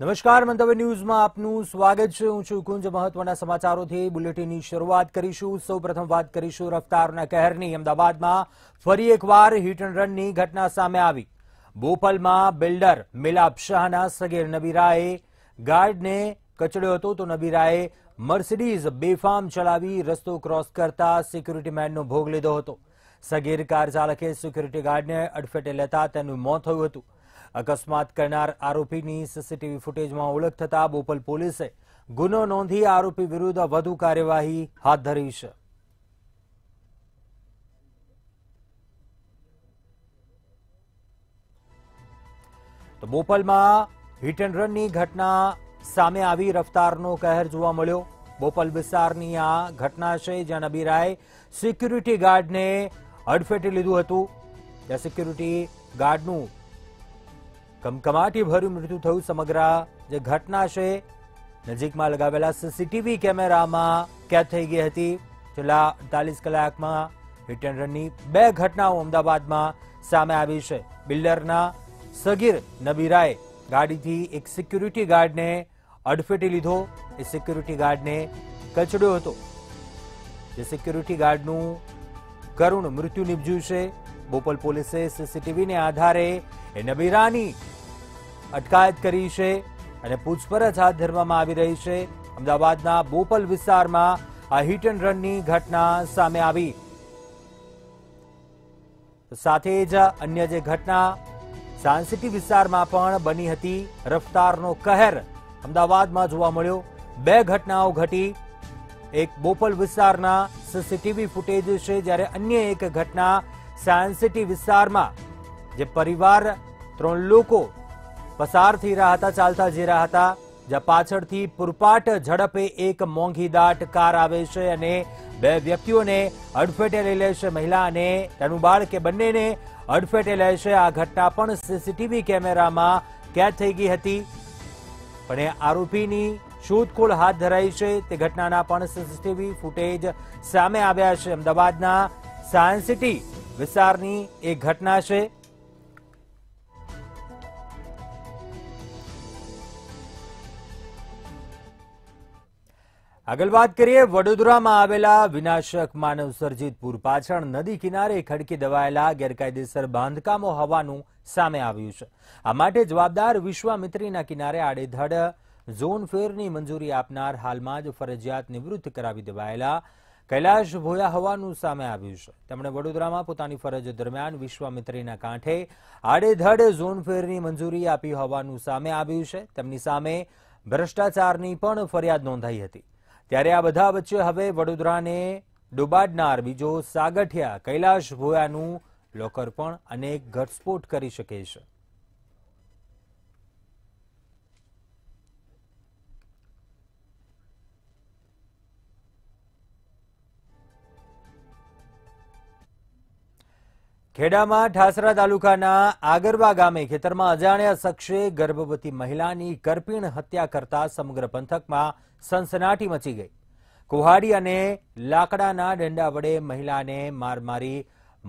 નમસ્કાર, મંતવ્ય ન્યૂઝમાં આપનું સ્વાગત છે। હું છું કુંજ। મહત્વના સમાચારોથી બુલેટિનની શરૂઆત કરીશું। સૌપ્રથમ વાત કરીશું રફતારના કહેરની। અમદાવાદમાં ફરી એકવાર હિટ એન્ડ રનની ઘટના સામે આવી। બોપલમાં બિલ્ડર મિલાપ શાહના સગીર નબીરાએ ગાર્ડને કચડ્યો હતો તો નબીરાએ મર્સિડીઝ બેફામ ચલાવી રસ્તો ક્રોસ કરતા સિક્યુરિટીમેનનો ભોગ લીધો હતો। સગીર કાર ચાલકે સિક્યુરિટી ગાર્ડને અડફેટે લેતા તેનું મોત થયું હતું। અકસ્માત કરનાર આરોપીની સીસીટીવી ફૂટેજમાં ઓળખ થતા બોપલ પોલીસે ગુનો નોંધી આરોપી વિરુદ્ધ વધુ કાર્યવાહી હાથ ધરી છે। તો બોપલમાં હિટ એન્ડ રનની ઘટના સામે આવી। રફતારનો કહેર જોવા મળ્યો। બોપલ વિસ્તારની આ ઘટના છે જ્યાં નબીરાએ સિક્યુરિટી ગાર્ડને અડફેટે લીધું હતું। ત્યાં સિક્યુરિટી ગાર્ડનું કમકમાટી ભર્યું મૃત્યુ થયું। સમગ્ર જે ઘટના છે નજીકમાં લગાવેલા સીસીટીવી કેમેરામાં કેદ થઈ ગઈ હતી। છેલ્લા 48 કલાકમાં હિટ એન્ડ રનની 2 ઘટનાઓ અમદાવાદમાં સામે આવી છે। બિલ્ડરના સગીર નબીરાએ ગાડીથી એક સિક્યુરિટી ગાર્ડને અડફેટે લીધો। એ સિક્યુરિટી ગાર્ડને કચડ્યો હતો। જે સિક્યુરિટી ગાર્ડનું કરુણ મૃત્યુ નિપજ્યું છે। બોપલ પોલીસે સીસીટીવીને આધારે એ નબીરાની અટકાયત કરી છે અને પૂછપરછ હાથ ધરવામાં આવી રહી છે। અમદાવાદના બોપલ વિસ્તારમાં આ હિટ એન્ડ રનની ઘટના સામે આવી। સાથે જ અન્ય જે ઘટના સાયન્સ સિટી વિસ્તારમાં પણ બની હતી। રફતારનો કહેર અમદાવાદમાં જોવા મળ્યો। 2 ઘટનાઓ ઘટી। એક બોપલ વિસ્તારના સીસીટીવી ફૂટેજ છે, જ્યારે અન્ય એક ઘટના સાયન્સ સિટી વિસ્તારમાં જે પરિવાર 3 લોકો પસાર થઈ રહ્યા હતા, ચાલતા જઈ રહ્યા હતા, જ્યાં પાછળથી પૂરપાટ ઝડપે એક મોંઘીદાટ કાર આવે છે અને 2 વ્યક્તિઓને અડફેટે લઈ લે છે। મહિલા અને તેનું બાળક બંનેને અડફેટે લે છે। આ ઘટના પણ સીસીટીવી કેમેરામાં કેદ થઈ ગઈ હતી, પણ આરોપીની શોધખોળ હાથ ધરાઈ છે। તે ઘટનાના પણ સીસીટીવી ફૂટેજ સામે આવ્યા છે। અમદાવાદના સાયન્સ સિટી વિસ્તારની એક ઘટના છે। આગળ વાત કરીએ વડોદરામાં આવેલા વિનાશક માનવ સર્જિત પૂર પાછળ નદી કિનારે ખડકી દબાયેલા ગેરકાયદેસર બાંધકામો હોવાનું સામે આવ્યું છે। આ માટે જવાબદાર વિશ્વામિત્રીના કિનારે આડેધડ ઝોન ફેરની મંજૂરી આપનાર હાલમાં જ ફરજિયાત નિવૃત્ત કરાવી દેવાયેલા કૈલાશ ભોયા હોવાનું સામે આવ્યું છે। તેમણે વડોદરામાં પોતાની ફરજ દરમિયાન વિશ્વામિત્રીના કાંઠે આડેધડ ઝોન ફેરની મંજૂરી આપી હોવાનું સામે આવ્યું છે। તેમની સામે ભ્રષ્ટાચારની પણ ફરિયાદ નોંધાઈ હતી। ત્યારે આ બધા વચ્ચે હવે વડોદરાને ડૂબાડનાર બીજો સાગઠિયા કૈલાશ ભોયાનું લોકર પણ અનેક ઘટસ્ફોટ કરી શકે છે। ખેડામાં ઠાસરા તાલુકાના આગરવા ગામે ખેતરમાં અજાણ્યા શખ્સે ગર્ભવતી મહિલાની કરપીણ હત્યા કરતા સમગ્ર પંથકમાં સનસનાટી મચી ગઈ। કુહાડી અને લાકડાના દંડા વડે મહિલાને માર મારી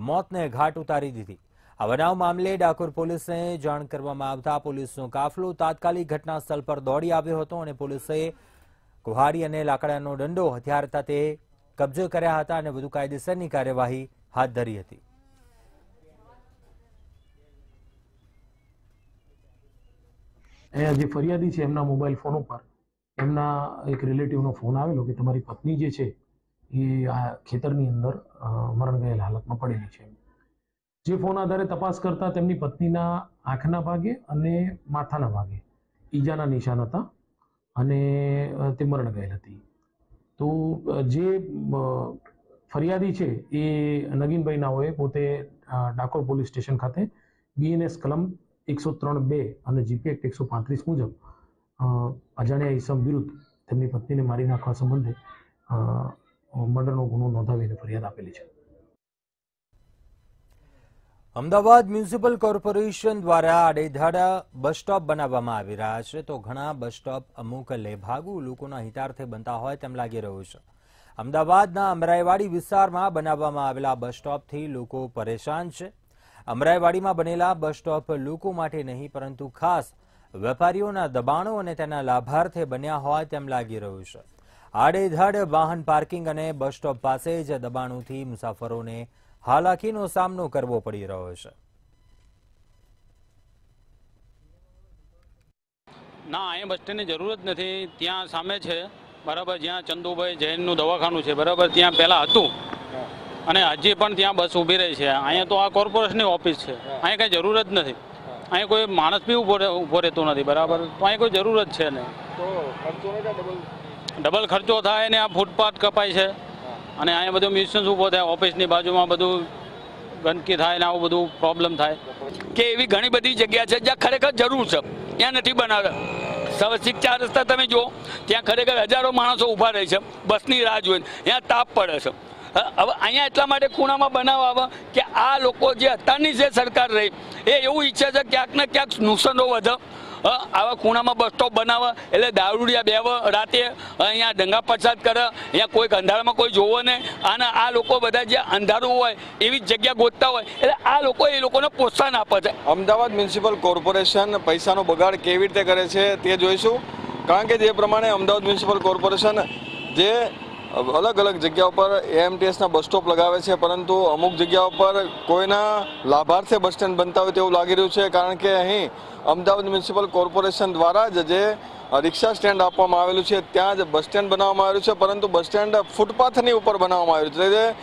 મોતને ઘાટ ઉતારી દીધી। આ બનાવ મામલે ડાકોર પોલીસને જાણ કરવામાં આવતા પોલીસનો કાફલો તાત્કાલિક ઘટના સ્થળ પર દોડી આવ્યો હતો અને પોલીસે કુહાડી અને લાકડાનો દંડો હથિયાર સાથે કબજે કર્યા હતા અને વધુ કાયદેસરની કાર્યવાહી હાથ ધરી હતી। જે ફરિયાદી છે એમના મોબાઈલ ફોન ઉપર એમના એક રિલેટિવનો ફોન આવેલો કે તમારી પત્ની જે છે એ આ ખેતરની અંદર મરણ ગયેલ હાલતમાં પડેલી છે। જે ફોન આધારે તપાસ કરતા તેમની પત્નીના આંખના ભાગે અને માથાના ભાગે ઈજાના નિશાન હતા અને તે મરણ ગયેલ હતી। તો જે ફરિયાદી છે એ નગીનભાઈ નાઓએ પોતે ડાકોર પોલીસ સ્ટેશન ખાતે BNS કલમ 103(2) અને GP એક્ટ 135 મુજબ અજાણ્યા ઈસમ વિરુદ્ધ તેમની પત્નીને મારી નાખવા સંબંધે મર્ડરનો ગુનો નોંધાવીને ફરિયાદ આપેલી છે। અમદાવાદ મ્યુનિસિપલ કોર્પોરેશન દ્વારા આડેધડ બસ સ્ટોપ બનાવવામાં આવી રહ્યા છે, તો ઘણા બસ સ્ટોપ અમુક લેભાગુ લોકોના હિતાર્થે બનતા હોય તેમ લાગી રહ્યું છે। અમદાવાદના અમરાઈવાડી વિસ્તારમાં બનાવવામાં આવેલા બસ સ્ટોપથી લોકો પરેશાન છે। અમરાઈવાડીમાં બનેલા બસ સ્ટોપ લોકો માટે નહીં પરંતુ ખાસ વેપારીઓના દબાણો અને તેના લાભાર્થે બન્યા હોય તેમ લાગી રહ્યું છે. આડેધડ વાહન પાર્કિંગ અને બસ સ્ટોપ પાસે જ દબાણોથી મુસાફરોને હાલાકીનો સામનો કરવો પડી રહ્યો છે. ના, અહીંયા બસ સ્ટેન્ડની જરૂર જ નથી. ત્યાં સામે છે બરાબર, જ્યાં ચંદુભાઈ જૈનનું દવાખાનું છે બરાબર, ત્યાં પહેલાં હતું અને હજી પણ ત્યાં બસ ઊભી રહી છે. અહીંયા તો આ કોર્પોરેશનની ઓફિસ છે, અહીંયા કંઈ જરૂર જ નથી. અહીંયા કોઈ માણસ બી ઊભો રહેતો નથી બરાબર, તો અહીંયા કોઈ જરૂર જ છે નહીં. ડબલ ખર્ચો થાય ને આ ફૂટપાથ કપાય છે અને અહીંયા બધું મ્યુઝિયમ ઊભો થાય, ઓફિસની બાજુમાં બધું ગંદકી થાય ને આવું બધું પ્રોબ્લેમ થાય. કે એવી ઘણી બધી જગ્યા છે જ્યાં ખરેખર જરૂર છે, ત્યાં નથી બનાવ્યા. સવસિક 4 રસ્તા તમે જુઓ, ત્યાં ખરેખર હજારો માણસો ઊભા રહે છે બસની રાહ જોઈને, ત્યાં તાપ પડે છે. હવે અહીંયા એટલા માટે ખૂણામાં બનાવવા આવે કે આ લોકો જે અત્યારની જે સરકાર રહી એ એવું ઈચ્છે છે ક્યાંક ને ક્યાંક નુકસાનો વધે. આવા ખૂણામાં બસ સ્ટોપ બનાવે એટલે દારૂડિયા બેવ રાતે અહીંયા દંગા ફસાદ કરે, અહીંયા કોઈ અંધારામાં કોઈ જોવો નહીં. અને આ લોકો બધા જે અંધારું હોય એવી જગ્યા ગોતતા હોય એટલે આ લોકો એ લોકોને પ્રોત્સાહન આપે છે. અમદાવાદ મ્યુનિસિપલ કોર્પોરેશન પૈસાનો બગાડ કેવી રીતે કરે છે તે જોઈશું. કારણ કે જે પ્રમાણે અમદાવાદ મ્યુનિસિપલ કોર્પોરેશન જે અલગ અલગ જગ્યાઓ પર એએમટીએસના બસ સ્ટોપ લગાવે છે, પરંતુ અમુક જગ્યાઓ પર કોઈના લાભાર્થે બસ સ્ટેન્ડ બનતા હોય તેવું લાગી રહ્યું છે. કારણ કે અહીં અમદાવાદ મ્યુનિસિપલ કોર્પોરેશન દ્વારા જ જે રિક્ષા સ્ટેન્ડ આપવામાં આવેલું છે ત્યાં જ બસ સ્ટેન્ડ બનાવવામાં આવેલું છે, પરંતુ બસ સ્ટેન્ડ ફૂટપાથની ઉપર બનાવવામાં આવેલું છે.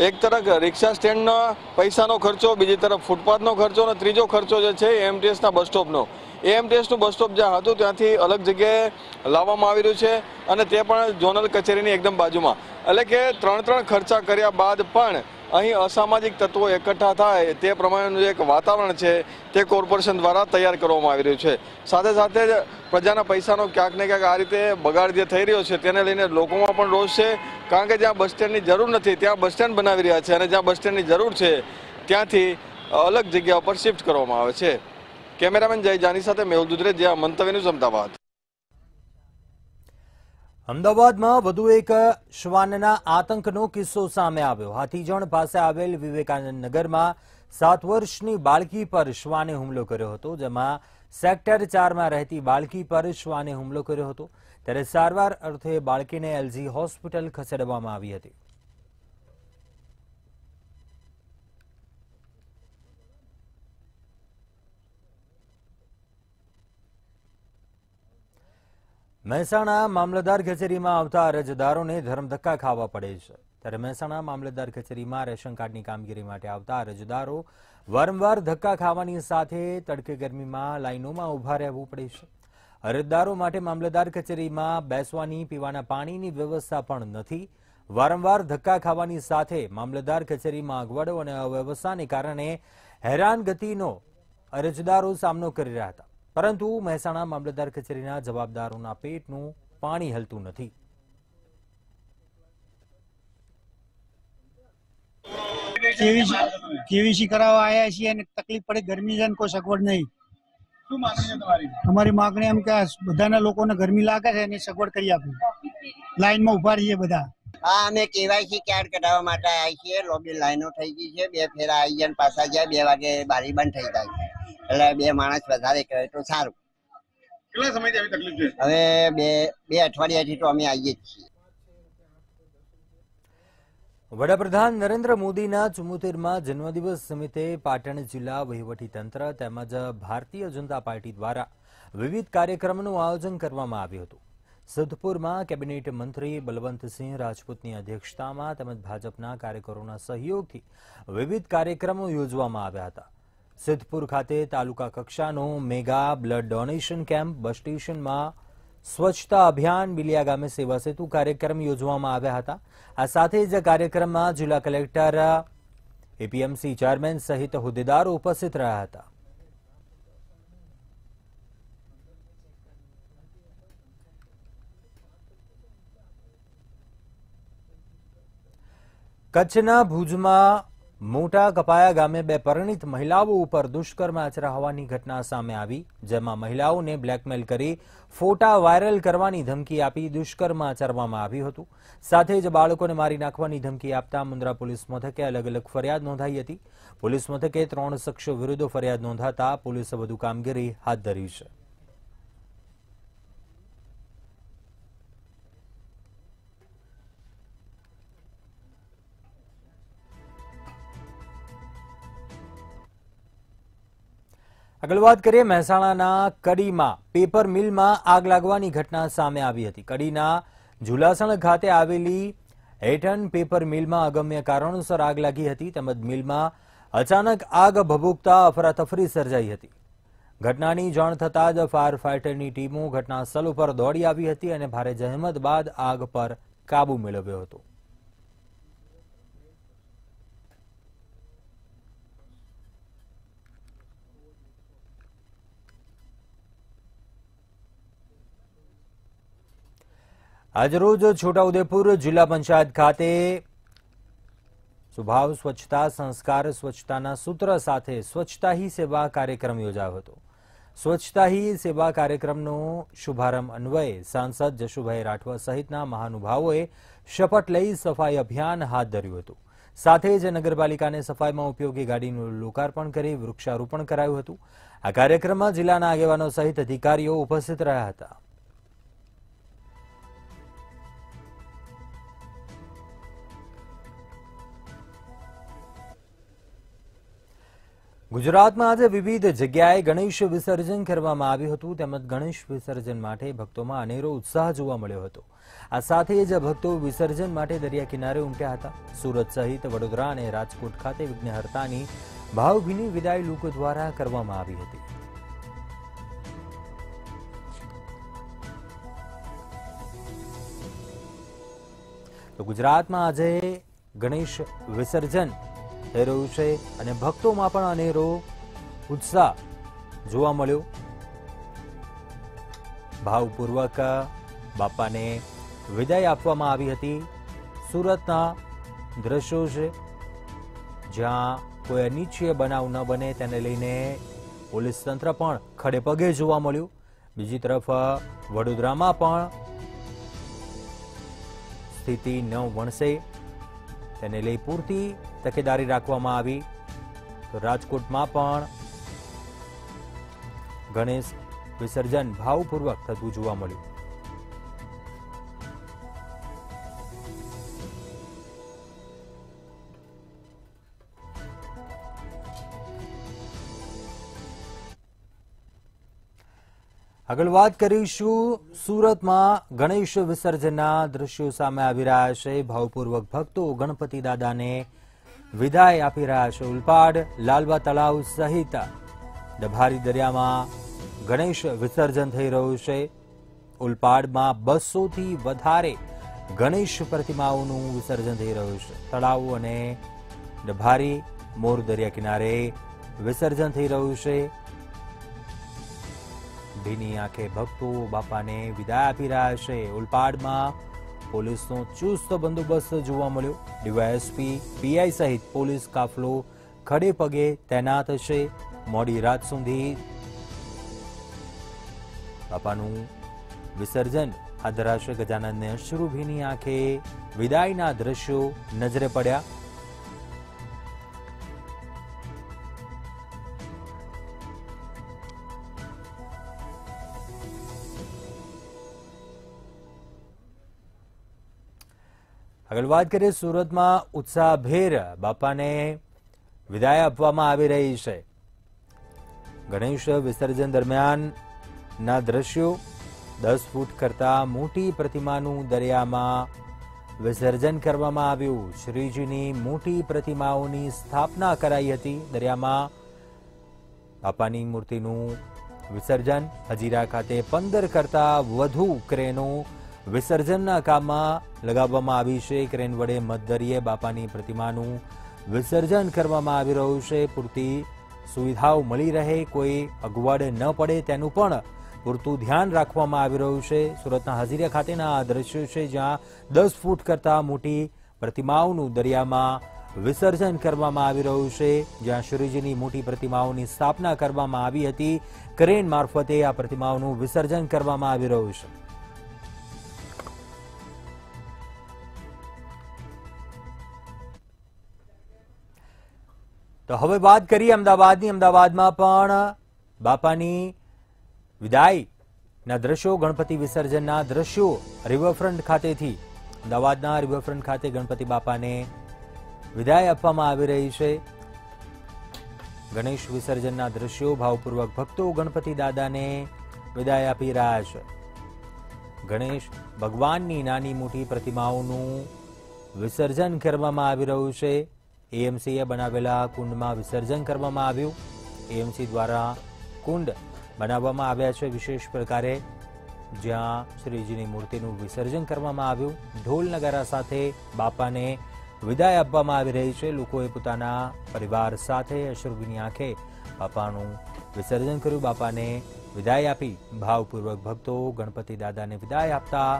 એક તરફ રિક્ષા સ્ટેન્ડના પૈસાનો ખર્ચો, બીજી તરફ ફૂટપાથનો ખર્ચો અને ત્રીજો ખર્ચો જે છે એએમટીએસના બસ સ્ટોપનો. એએમટીએસનું બસ સ્ટોપ જ્યાં હતું ત્યાંથી અલગ જગ્યાએ લાવવામાં આવી રહ્યું છે અને તે પણ ઝોનલ કચેરીની એકદમ બાજુમાં. એટલે કે 3 ખર્ચા કર્યા બાદ પણ અહીં અસામાજિક તત્વો એકઠા થાય તે પ્રમાણેનું એક વાતાવરણ છે તે કોર્પોરેશન દ્વારા તૈયાર કરવામાં આવી રહ્યું છે. સાથે સાથે જ પ્રજાના પૈસાનો ક્યાંક ને ક્યાંક આ રીતે બગાડ જે થઈ રહ્યો છે તેને લઈને લોકોમાં પણ રોષ છે. કારણ કે જ્યાં બસ સ્ટેન્ડની જરૂર નથી ત્યાં બસ સ્ટેન્ડ બનાવી રહ્યા છે અને જ્યાં બસ સ્ટેન્ડની જરૂર છે ત્યાંથી અલગ જગ્યા પર શિફ્ટ કરવામાં આવે છે. કેમેરામેન જય જાની સાથે મેહુલ દુધરે, જ્યાં મંતવ્ય ન્યૂઝ, અમદાવાદ. અમદાવાદમાં વધુ એક શ્વાનના આતંકનો કિસ્સો સામે આવ્યો. હાથીજણ પાસે આવેલ વિવેકાનંદ નગરમાં 7 વર્ષની બાળકી પર શ્વાને હુમલો કર્યો હતો, જેમાં સેક્ટર 4માં રહેતી બાળકી પર શ્વાને હુમલો કર્યો હતો. ત્યારે સારવાર અર્થે બાળકીને એલજી હોસ્પિટલ ખસેડવામાં આવી હતી. મહેસાણા મામલતદાર કચેરીમાં આવતા અરજદારોને ધર્મધક્કા ખાવા પડે છે. ત્યારે મહેસાણા મામલતદાર કચેરીમાં રેશન કાર્ડની કામગીરી માટે આવતા અરજદારો વારંવાર ધક્કા ખાવાની સાથે તડકે ગરમીમાં લાઈનોમાં ઊભા રહેવું પડે છે. અરજદારો માટે મામલતદાર કચેરીમાં બેસવાની, પીવાના પાણીની વ્યવસ્થા પણ નથી. વારંવાર ધક્કા ખાવાની સાથે મામલતદાર કચેરીમાં અગવડો અને અવ્યવસ્થાને કારણે હેરાનગતિનો અરજદારો સામનો કરી રહ્યા હતા. પરંતુ મહેસાણા મામલતદાર કચેરીના જવાબદારોના પેટનું પાણી હલતું નથી. કેવીસી કરાવવા આવ્યા છીએ અને તકલીફ પડે, ગરમી છે ને કોઈ સગવડ નહીં. શું માંગણી છે તમારી? અમારી માંગણી એમ કે બધાના લોકોને ગરમી લાગે છે એની સગવડ કરી આપો. લાઈનમાં ઉભા રહીએ બધા. હા, અમે કેવાયસી કાર્ડ કઢાવવા માટે આવ્યા છીએ. લોબી લાઈનો થઈ ગઈ છે, 2 ફેરા આવી જાય પાછા જાય, 2 વાગે બારી બંધ થઈ જાય એટલે 2 માણસ વધારે કરે તો સારું. કેટલા સમયથી આવી તકલીફ છે? હવે બે અઠવાડિયાથી તો અમે આવીએ જ છીએ. વડાપ્રધાન નરેન્દ્ર મોદીના 74મા જન્મદિવસ નિમિત્તે પાટણ જિલ્લા વહીવટીતંત્ર તેમજ ભારતીય જનતા પાર્ટી દ્વારા વિવિધ કાર્યક્રમોનું આયોજન કરવામાં આવ્યું હતું. સિદ્ધપુરમાં કેબિનેટ મંત્રી બલવંતસિંહ રાજપૂતની અધ્યક્ષતામાં તેમજ ભાજપના કાર્યકરોના સહયોગથી વિવિધ કાર્યક્રમો યોજવામાં આવ્યા હતા. સિદ્ધપુર ખાતે તાલુકા કક્ષાનો મેગા બ્લડ ડોનેશન કેમ્પ, બસ સ્ટેશનમાં સ્વચ્છતા અભિયાન, બિલિયા ગામે સેવા સેતુ કાર્યક્રમ યોજવામાં આવ્યા હતા. આ સાથે જ કાર્યક્રમમાં જિલ્લા કલેક્ટર, એપીએમસી ચેરમેન સહિત હોદ્દેદારો ઉપસ્થિત રહ્યા હતા. કચ્છના ભુજમાં મોટા કપાયા ગામે 2 પરિણીત મહિલાઓ ઉપર દુષ્કર્મ આચર્યા હોવાની ઘટના સામે આવી, જેમાં મહિલાઓને બ્લેકમેલ કરી ફોટા વાયરલ કરવાની ધમકી આપી દુષ્કર્મ આચરવામાં આવ્યું હતું. સાથે જ બાળકોને મારી નાખવાની ધમકી આપતા મુન્દ્રા પોલીસ મથકે અલગ અલગ ફરિયાદ નોંધાઈ હતી. પોલીસ મથકે 3 શખ્સો વિરુદ્ધ ફરિયાદ નોંધાતા પોલીસે વધુ કામગીરી હાથ ધરી છે. આગળ વાત કરીએ મહેસાણાના કડીમાં પેપર મિલમાં આગ લાગવાની ઘટના સામે આવી હતી. કડીના ઝુલાસણ ખાતે આવેલી હેટન પેપર મિલમાં અગમ્ય કારણોસર આગ લાગી હતી તેમજ મિલમાં અચાનક આગ ભભૂકતા અફરાતફરી સર્જાઈ હતી. ઘટનાની જાણ થતાં જ ફાયર ફાઇટરની ટીમો ઘટના સ્થળ ઉપર દોડી આવી હતી અને ભારે જહેમત બાદ આગ પર કાબુ મેળવ્યો હતો. આજરોજ છોટાઉદેપુર જિલ્લા પંચાયત ખાતે સ્વભાવ સ્વચ્છતા સંસ્કાર સ્વચ્છતાના સૂત્ર સાથે સ્વચ્છતા હી સેવા કાર્યક્રમ યોજાયો હતો. સ્વચ્છતા હી સેવા કાર્યક્રમનો શુભારંભ અન્વયે સાંસદ જશુભાઈ રાઠવા સહિતના મહાનુભાવોએ શપથ લઈ સફાઈ અભિયાન હાથ ધર્યું હતું. સાથે જ નગરપાલિકાને સફાઈમાં ઉપયોગી ગાડીનું લોકાર્પણ કરી વૃક્ષારોપણ કરાયું હતું. આ કાર્યક્રમમાં જિલ્લાના આગેવાનો સહિત અધિકારીઓ ઉપસ્થિત રહ્યા હતા. ગુજરાતમાં આજે વિવિધ જગ્યાએ ગણેશ વિસર્જન કરવામાં આવ્યું હતું તેમજ ગણેશ વિસર્જન માટે ભક્તોમાં અનેરો ઉત્સાહ જોવા મળ્યો હતો. આ સાથે જ ભક્તો વિસર્જન માટે દરિયા કિનારે ઉમટ્યા હતા. સુરત સહિત વડોદરા અને રાજકોટ ખાતે વિઘ્નહર્તાની ભાવભીની વિદાય લોકો દ્વારા કરવામાં આવી હતી. તો ગુજરાતમાં આજે ગણેશ વિસર્જન થઈ રહ્યું છે અને ભક્તોમાં પણ અનેરો ઉત્સાહ જોવા મળ્યો. ભાવપૂર્વક બાપાને વિદાય આપવામાં આવી હતી. સુરતના દ્રશ્યો છે જ્યાં કોઈ અનિચ્છનીય બનાવ ન બને તેને લઈને પોલીસ તંત્ર પણ ખડે પગે જોવા મળ્યું. બીજી તરફ વડોદરામાં પણ સ્થિતિ ન વણસે તેને લઈ પૂરતી તકેદારી રાખવામાં આવી. તો રાજકોટમાં પણ ગણેશ વિસર્જન ભાવપૂર્વક થતું જોવા મળ્યું. આગળ વાત કરીશું સુરતમાં ગણેશ વિસર્જનના દ્રશ્યો સામે આવી રહ્યા છે. ભાવપૂર્વક ભક્તો ગણપતિ દાદાને વિદાય આપી રહ્યા છે. ઉલપાડ લાલવા તળાવ સહિત ડભારી દરિયામાં ગણેશ વિસર્જન થઈ રહ્યું છે. ઉલપાડમાં 200થી વધારે ગણેશ પ્રતિમાઓનું વિસર્જન થઈ રહ્યું છે. તળાવ અને ડભારી મોર દરિયા કિનારે વિસર્જન થઈ રહ્યું છે. ભીની આંખે ભક્તો બાપાને વિદાય આપી રહ્યા છે. ઉલપાડમાં પોલીસનો ચુસ્ત બંદોબસ્ત જોવા મળ્યો. ડીવાયએસપી પીઆઈ સહિત પોલીસ કાફલો ખડે પગે તૈનાત છે. મોડી રાત સુધી બાપાનું વિસર્જન હાથ ધરાશે. ગજાનંદને અશ્રુ ભીની આંખે વિદાયના દ્રશ્યો નજરે પડ્યા. આગળ વાત કરીએ સુરતમાં ઉત્સાહભેર બાપાને વિદાય આપવામાં આવી રહી છે. ગણેશ વિસર્જન દરમિયાનના દ્રશ્યો 10 ફૂટ કરતા મોટી પ્રતિમાનું દરિયામાં વિસર્જન કરવામાં આવ્યું. શ્રીજીની મોટી પ્રતિમાઓની સ્થાપના કરાઈ હતી. દરિયામાં બાપાની મૂર્તિનું વિસર્જન હજીરા ખાતે 15 કરતા વધુ ક્રેનો વિસર્જનના કામમાં લગાવવામાં આવી છે. ક્રેન વડે મધદરિયે બાપાની પ્રતિમાનું વિસર્જન કરવામાં આવી રહ્યું છે. પૂરતી સુવિધાઓ મળી રહે, કોઈ અગવડ ન પડે તેનું પણ પૂરતું ધ્યાન રાખવામાં આવી રહ્યું છે. સુરતના હજીરા ખાતેના આ દ્રશ્યો છે જ્યાં 10 ફૂટ કરતા મોટી પ્રતિમાઓનું દરિયામાં વિસર્જન કરવામાં આવી રહ્યું છે. જ્યાં શ્રીજીની મોટી પ્રતિમાઓની સ્થાપના કરવામાં આવી હતી. ક્રેન મારફતે આ પ્રતિમાઓનું વિસર્જન કરવામાં આવી રહ્યું છે. તો હવે વાત કરીએ અમદાવાદની. અમદાવાદમાં પણ બાપાની વિદાયના દ્રશ્યો, ગણપતિ વિસર્જનના દ્રશ્યો રિવરફ્રન્ટ ખાતેથી, અમદાવાદના રિવરફ્રન્ટ ખાતે ગણપતિ બાપાને વિદાય આપવામાં આવી રહી છે. ગણેશ વિસર્જનના દ્રશ્યો ભાવપૂર્વક ભક્તો ગણપતિ દાદાને વિદાય આપી રહ્યા છે. ગણેશ ભગવાનની નાની મોટી પ્રતિમાઓનું વિસર્જન કરવામાં આવી રહ્યું છે. એએમસીએ બનાવેલા કુંડમાં વિસર્જન કરવામાં આવ્યું. એએમસી દ્વારા કુંડ બનાવવામાં આવ્યા છે વિશેષ પ્રકારે, જ્યાં શ્રીજીની મૂર્તિનું વિસર્જન કરવામાં આવ્યું. ઢોલ નગારા સાથે બાપાને વિદાય આપવામાં આવી રહી છે. લોકોએ પોતાના પરિવાર સાથે અશ્રુભીની આંખે બાપાનું વિસર્જન કર્યું. બાપાને વિદાય આપી ભાવપૂર્વક ભક્તો ગણપતિ દાદાને વિદાય આપતા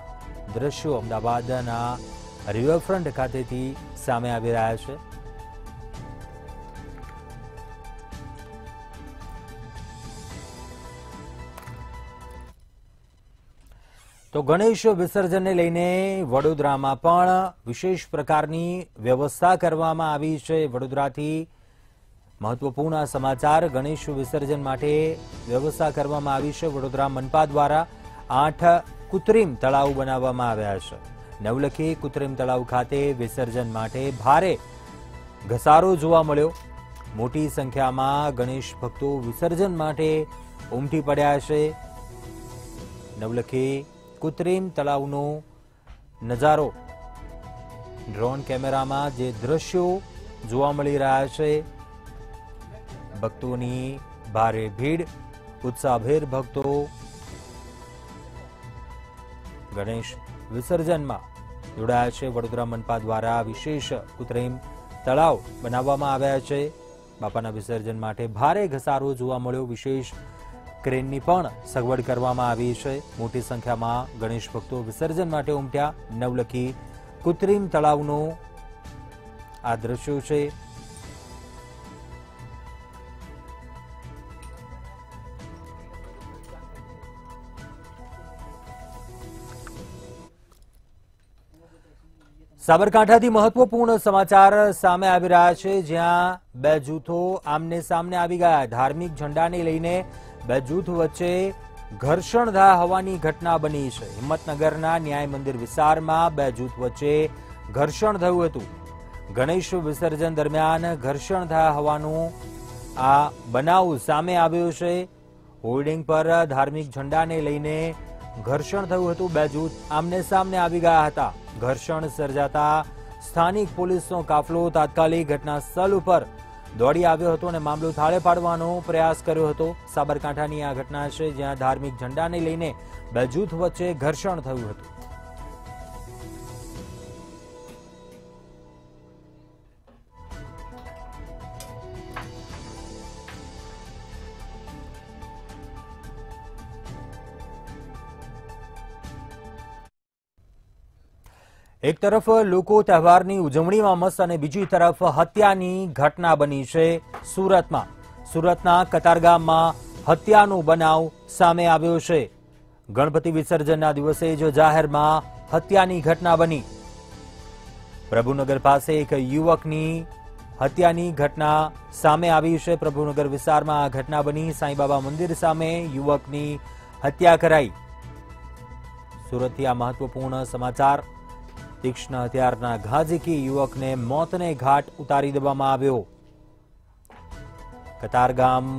દ્રશ્યો અમદાવાદના રિવરફ્રન્ટ ખાતેથી સામે આવી રહ્યા છે. તો ગણેશ વિસર્જનને લઈને વડોદરામાં પણ વિશેષ પ્રકારની વ્યવસ્થા કરવામાં આવી છે. વડોદરાથી મહત્વપૂર્ણ સમાચાર. ગણેશ વિસર્જન માટે વ્યવસ્થા કરવામાં આવી છે. વડોદરા મનપા દ્વારા 8 કૃત્રિમ તળાવ બનાવવામાં આવ્યા છે. નવલખી કૃત્રિમ તળાવ ખાતે વિસર્જન માટે ભારે ઘસારો જોવા મળ્યો. મોટી સંખ્યામાં ગણેશ ભક્તો વિસર્જન માટે ઉમટી પડ્યા છે. નવલખી કૃત્રિમ તળાવનો નજારો ડ્રોન કેમેરામાં જે દ્રશ્યો જોવા મળી રહ્યા છે, ભક્તોની ભારે ભીડ, ઉત્સાહભેર ભક્તો ગણેશ વિસર્જનમાં જોડાયા છે. વડોદરા મનપા દ્વારા વિશેષ કૃત્રિમ તળાવ બનાવવામાં આવ્યા છે. બાપાના વિસર્જન માટે ભારે ઘસારો જોવા મળ્યો. વિશેષ ક્રેનની પણ સગવડ કરવામાં આવી છે. મોટી સંખ્યામાં ગણેશ ભક્તો વિસર્જન માટે ઉમટ્યા. નવલખી કૃત્રિમ તળાવનો આ દ્રશ્યો છે. સાબરકાંઠાથી મહત્વપૂર્ણ સમાચાર સામે આવી રહ્યા છે, જ્યાં 2 જૂથો આમને સામને આવી ગયા. ધાર્મિક ઝંડાને લઈને 2 જૂથ વચ્ચે ઘર્ષણ હોવાની ઘટના બની છે. હિંમતનગરના ન્યાય મંદિર વિસ્તારમાં 2 જૂથ વચ્ચે ઘર્ષણ થયું હતું. ગણેશ વિસર્જન દરમિયાન ઘર્ષણ થયા હોવાનું આ બનાવ સામે આવ્યો છે. હોર્ડિંગ પર ધાર્મિક ઝંડાને લઈને ઘર્ષણ થયું હતું. 2 જૂથ આમને સામને આવી ગયા હતા. ઘર્ષણ સર્જાતા સ્થાનિક પોલીસનો કાફલો તાત્કાલિક ઘટના સ્થળ ઉપર દોડી આવ્યો હતો અને મામલો થાળે પાડવાનો પ્રયાસ કર્યો હતો. સાબરકાંઠાની આ ઘટના છે, જ્યાં ધાર્મિક ઝંડાને લઈને 2 જૂથ વચ્ચે ઘર્ષણ થયું હતું. એક તરફ લોકો તહેવારની ઉજવણીમાં મસ્ત અને બીજી તરફ હત્યાની ઘટના બની છે સુરતમાં. સુરતના કતારગામમાં હત્યાનો બનાવ સામે આવ્યો છે. ગણપતિ વિસર્જનના દિવસે જ જાહેરમાં હત્યાની ઘટના બની. પ્રભુનગર પાસે એક યુવકની હત્યાની ઘટના સામે આવી છે. પ્રભુનગર વિસ્તારમાં આ ઘટના બની. સાંઈબાબા મંદિર સામે યુવકની હત્યા કરાઈ. સુરતથી આ મહત્વપૂર્ણ સમાચાર. તીક્ષ્ણ હથિયારના ઘા ઝીકી યુવકને મોતને ઘાટ ઉતારી દેવામાં આવ્યો. કતારગામ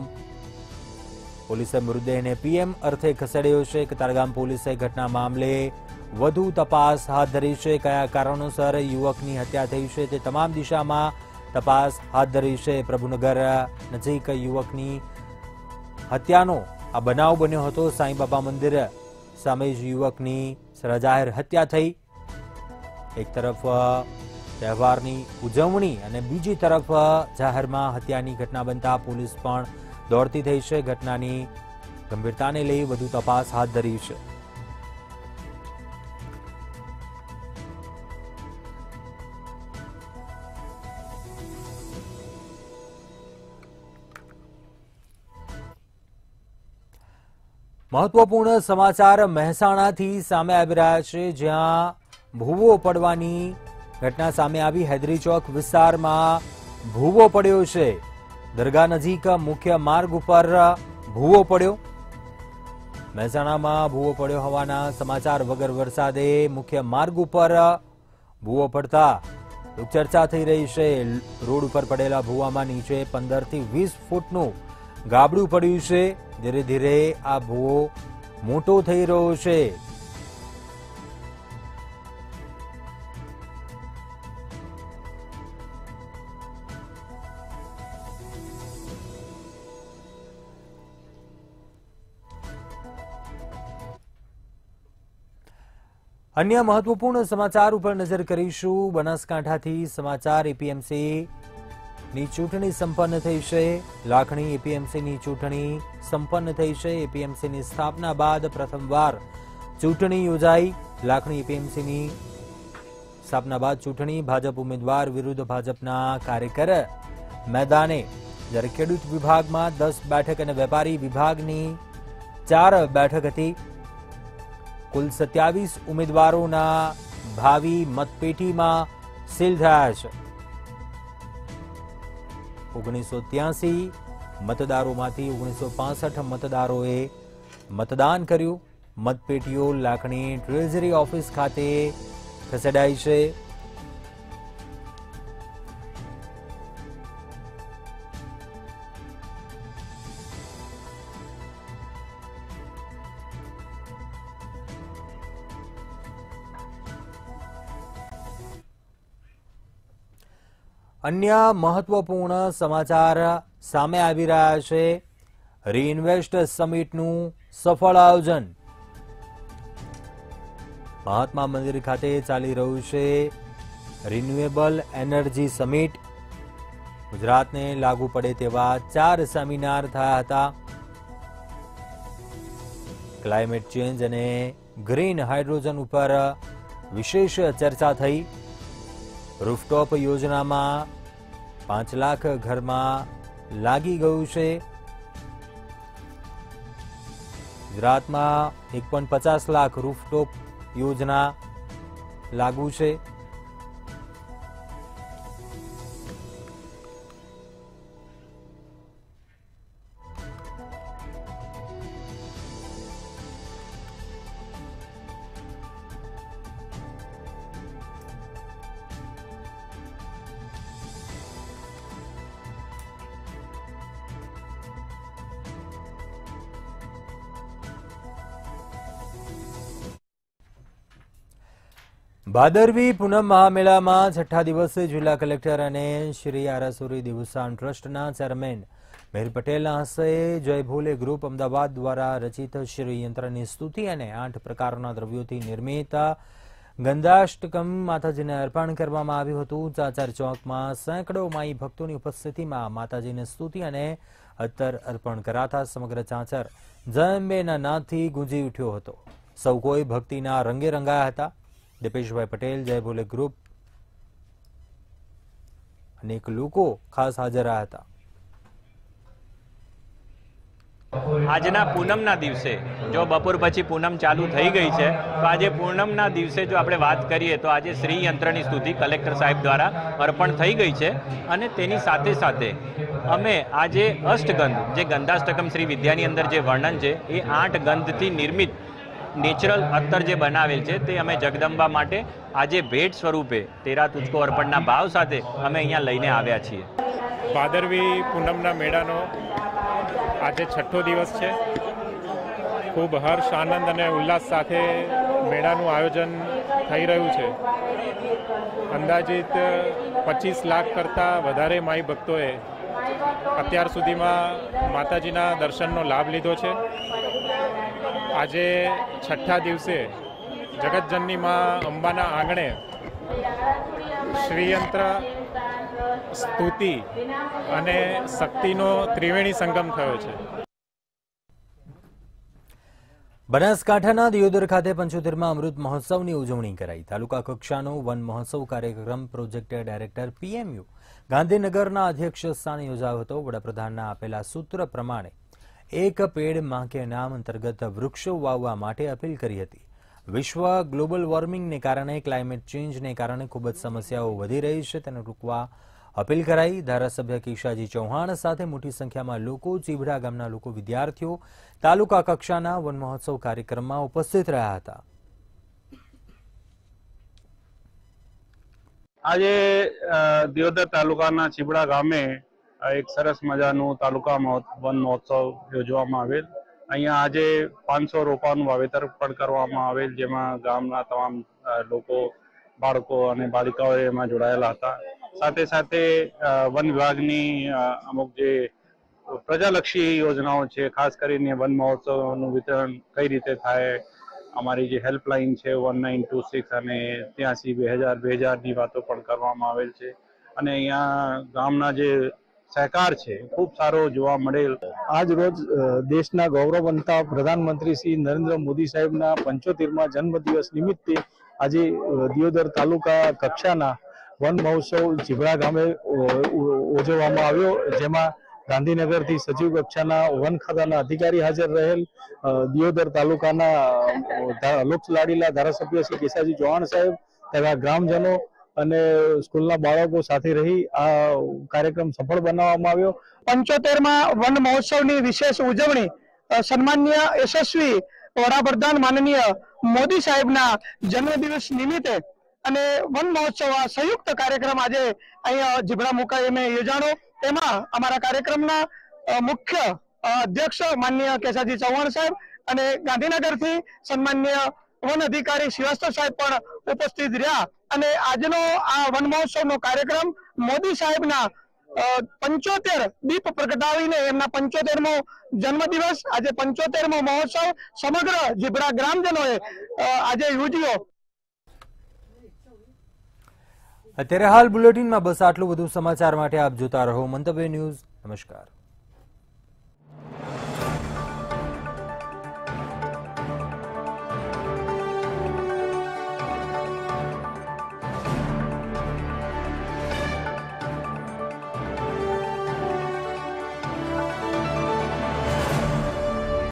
પોલીસે મૃતદેહને પીએમ અર્થે ખસેડ્યો છે. કતારગામ પોલીસે ઘટના મામલે વધુ તપાસ હાથ ધરી છે. કયા કારણોસર યુવકની હત્યા થઈ છે તે તમામ દિશામાં તપાસ હાથ ધરી છે. પ્રભુનગર નજીક યુવકની હત્યાનો આ બનાવ બન્યો હતો. સાંઈબાબા મંદિર સામે જ યુવકની જાહેર હત્યા થઈ. એક તરફ તહેવારની ઉજવણી અને બીજી તરફ જાહેરમાં હત્યાની ઘટના બનતા પોલીસ પણ દોડતી થઈ છે. ઘટનાની ગંભીરતાને લઈ વધુ તપાસ હાથ ધરી છે. મહત્વપૂર્ણ સમાચાર મહેસાણાથી સામે આવી રહ્યા છે, જ્યાં ભૂવો પડવાની ઘટના સામે આવી. હૈદરી ચોક વિસ્તારમાં ભૂવો પડ્યો છે. દરગાહ નજીક મુખ્ય માર્ગ ઉપર ભૂવો પડ્યો. મહેસાણામાં ભૂવો પડ્યો હોવાના સમાચાર. વગર વરસાદે મુખ્ય માર્ગ ઉપર ભૂવો પડતા ચર્ચા થઈ રહી છે. રોડ ઉપર પડેલા ભૂવામાં નીચે 15 થી 20 ફૂટનું ગાબડું પડ્યું છે. ધીરે ધીરે આ ભૂવો મોટો થઈ રહ્યો છે. અન્ય મહત્વપૂર્ણ સમાચાર ઉપર નજર કરીશું. બનાસકાંઠાથી સમાચાર. એપીએમસી ની ચૂંટણી સંપન્ન થઈ છે. લાખણી એપીએમસીની ચૂંટણી સંપન્ન થઈ છે. એપીએમસીની સ્થાપના બાદ પ્રથમવાર ચૂંટણી યોજાઈ. લાખણી એપીએમસીની સ્થાપના બાદ ચૂંટણી. ભાજપ ઉમેદવાર વિરુદ્ધ ભાજપના કાર્યકર મેદાને. જ્યારે ખેડૂત વિભાગમાં 10 બેઠક અને વેપારી વિભાગની 4 બેઠક હતી. કુલ 27 ઉમેદવારોના ભાવિ મતપેટીમાં સીલ થયા છે. 1983 મતદારોમાંથી 1965 મતદારોએ મતદાન કર્યું. મતપેટીઓ લાખણી ટ્રેઝરી ઓફિસ ખાતે ખસેડાઈ છે. અન્ય મહત્વપૂર્ણ સમાચાર સામે આવી રહ્યા છે. રીઇન્વેસ્ટ સમિટનું સફળ આયોજન. મહાત્મા મંદિર ખાતે ચાલી રહ્યું છે રિન્યુએબલ એનર્જી સમિટ. ગુજરાતને લાગુ પડે તેવા 4 સેમિનાર થયા હતા. ક્લાઇમેટ ચેન્જ અને ગ્રીન હાઇડ્રોજન ઉપર વિશેષ ચર્ચા થઈ. રૂફટોપ યોજનામાં 5 લાખ ઘરમાં લાગી ગયું છે. ગુજરાતમાં 1.50 લાખ રૂફટોપ યોજના લાગુ છે. ભાદરવી પૂનમ મહામેળામાં 6ઠ્ઠા દિવસે જિલ્લા કલેક્ટર અને શ્રી આરાસુરી દેવસ્થાન ટ્રસ્ટના ચેરમેન મેહર પટેલના હસ્તે જય ભોલે ગ્રુપ અમદાવાદ દ્વારા રચિત શ્રી યંત્રની સ્તુતિ અને 8 પ્રકારના દ્રવ્યોથી નિર્મિત ગંધાષ્ટકમ માતાજીને અર્પણ કરવામાં આવ્યું હતું. ચાચર ચોકમાં સેંકડો માઈ ભક્તોની ઉપસ્થિતિમાં માતાજીને સ્તુતિ અને અત્તર અર્પણ કરાતા સમગ્ર ચાચર જય અંબેના નાદથી ગુંજી ઉઠ્યો હતો. સૌ કોઈ ભક્તિના રંગે રંગાયા હતા. દીપેશભાઈ પટેલ, જય ભોલે ગ્રુપ અનેક લોકો ખાસ હાજર રહ્યા હતા. આજના પૂનમના દિવસે જો બપોર પછી પૂનમ ચાલુ થઈ ગઈ છે તો આજે પૂનમના દિવસે જો આપણે વાત કરીએ તો આજે શ્રી યંત્રની સ્તુતિ કલેક્ટર સાહેબ દ્વારા અર્પણ થઈ ગઈ છે. અને તેની સાથે સાથે અમે આજે અષ્ટગંધ જે ગંધાષ્ટકમ શ્રી વિદ્યાની અંદર જે વર્ણન છે એ 8 ગંધથી નિર્મિત નેચરલ અત્તર જે બનાવેલ છે તે અમે જગદંબા માટે આજે ભેટ સ્વરૂપે તેરા તુજકો અર્પણના ભાવ સાથે અમે અહીંયા લઈને આવ્યા છીએ. ભાદરવી પૂનમના મેળાનો આજે 6ઠ્ઠો દિવસ છે. ખૂબ હર્ષ, આનંદ અને ઉલ્લાસ સાથે મેળાનું આયોજન થઈ રહ્યું છે. અંદાજિત 25 લાખ કરતાં વધારે માઈ ભક્તોએ અત્યાર સુધીમાં માતાજીના દર્શનનો લાભ લીધો છે. આજે 6ઠ્ઠા દિવસે જગતજનની માં અંબાના આંગણે શ્રીયંત્ર, સ્તુતિ અને શક્તિનો ત્રિવેણી સંગમ થયો છે. બનાસકાંઠાના દિયોદર ખાતે 75માં અમૃત મહોત્સવની ઉજવણી કરાઈ. તાલુકા કક્ષાનો વન મહોત્સવ કાર્યક્રમ પ્રોજેક્ટ ડાયરેક્ટર પીએમયુ ગાંધીનગરના અધ્યક્ષ સ્થાને યોજાયો હતો. વડાપ્રધાનના આપેલા સૂત્ર પ્રમાણે એક પેડ માં કે નામ અંતર્ગત વૃક્ષો વાવવા માટે અપીલ કરી હતી. વિશ્વ ગ્લોબલ વોર્મિંગને કારણે, ક્લાઇમેટ ચેન્જને કારણે ખૂબ જ સમસ્યાઓ વધી રહી છે, તેને રોકવા અપીલ કરાઈ. ધારાસભ્ય કિશાજી ચૌહાણ સાથે મોટી સંખ્યામાં લોકો, ચીભડા ગામના લોકો, વિદ્યાર્થીઓ તાલુકા કક્ષાના વન મહોત્સવ કાર્યક્રમમાં ઉપસ્થિત રહ્યા હતા. આજે દિયોદર તાલુકાના ચીબડા ગામે એક સરસ મજાનું તાલુકા વન મહોત્સવ યોજવામાં આવેલ. અહીંયા આજે 500 રોપાનું વાવેતર પણ કરવામાં આવેલ, જેમાં ગામના તમામ લોકો, બાળકો અને બાલિકાઓ એમાં જોડાયેલા હતા. સાથે સાથે વન વિભાગની અમુક જે પ્રજાલક્ષી યોજનાઓ છે, ખાસ કરીને વન મહોત્સવનું વિતરણ કઈ રીતે થાય, અમારી જે હેલ્પલાઇન છે 1926 અને 83-2000-2000ની વાતો પણ કરવામાં આવેલ છે. અને અહીંયા ગામના જે સહકાર છે ખૂબ સારો જોવા મળેલ. આજ રોજ દેશના ગૌરવવંતા પ્રધાનમંત્રી શ્રી નરેન્દ્ર મોદી સાહેબના 75મા જન્મદિવસ નિમિત્તે આજે દિયોદર તાલુકા કક્ષાના વન મહોત્સવ ચીબડા ગામે ઉજવવામાં આવ્યો, જેમાં ગાંધીનગરથી સચિવ કક્ષાના વન ખાતાના અધિકારી હાજર રહેલ, દિયોદર તાલુકાના લોકલાડીલા ધારાસભ્ય શ્રી કેશાજી ચૌહાણ સાહેબ તથા ગ્રામજનો અને સ્કૂલના બાળકો સાથે રહી આ કાર્યક્રમ સફળ બનાવવામાં આવ્યો. 75મા વન મહોત્સવની વિશેષ ઉજવણી સન્માનીય યશસ્વી વડાપ્રધાન માનનીય મોદી સાહેબના જન્મદિવસ નિમિત્તે અને વન મહોત્સવ આ સંયુક્ત કાર્યક્રમ આજે અહીંયા ચીબડા મુકામે યોજાણો. તેમાં અમારા કાર્યક્રમના મુખ્ય અધ્યક્ષ માનનીય કેશાજી ચૌહાણ સાહેબ અને ગાંધીનગરથી સન્માનીય વન અધિકારી શ્રીવાસ્તવ સાહેબ પણ ઉપસ્થિત રહ્યા. અને આજનો આ વન મહોત્સવનો કાર્યક્રમ મોદી સાહેબના 75 દીપ પ્રગટાવીને એમના 75મો જન્મદિવસ, આજે 75મો મહોત્સવ સમગ્ર ચીબડા ગ્રામજનોએ આજે યોજ્યો. અત્યારે હાલ બુલેટિનમાં બસ આટલું. વધુ સમાચાર માટે આપ જોતા રહો મંતવ્ય ન્યૂઝ. નમસ્કાર.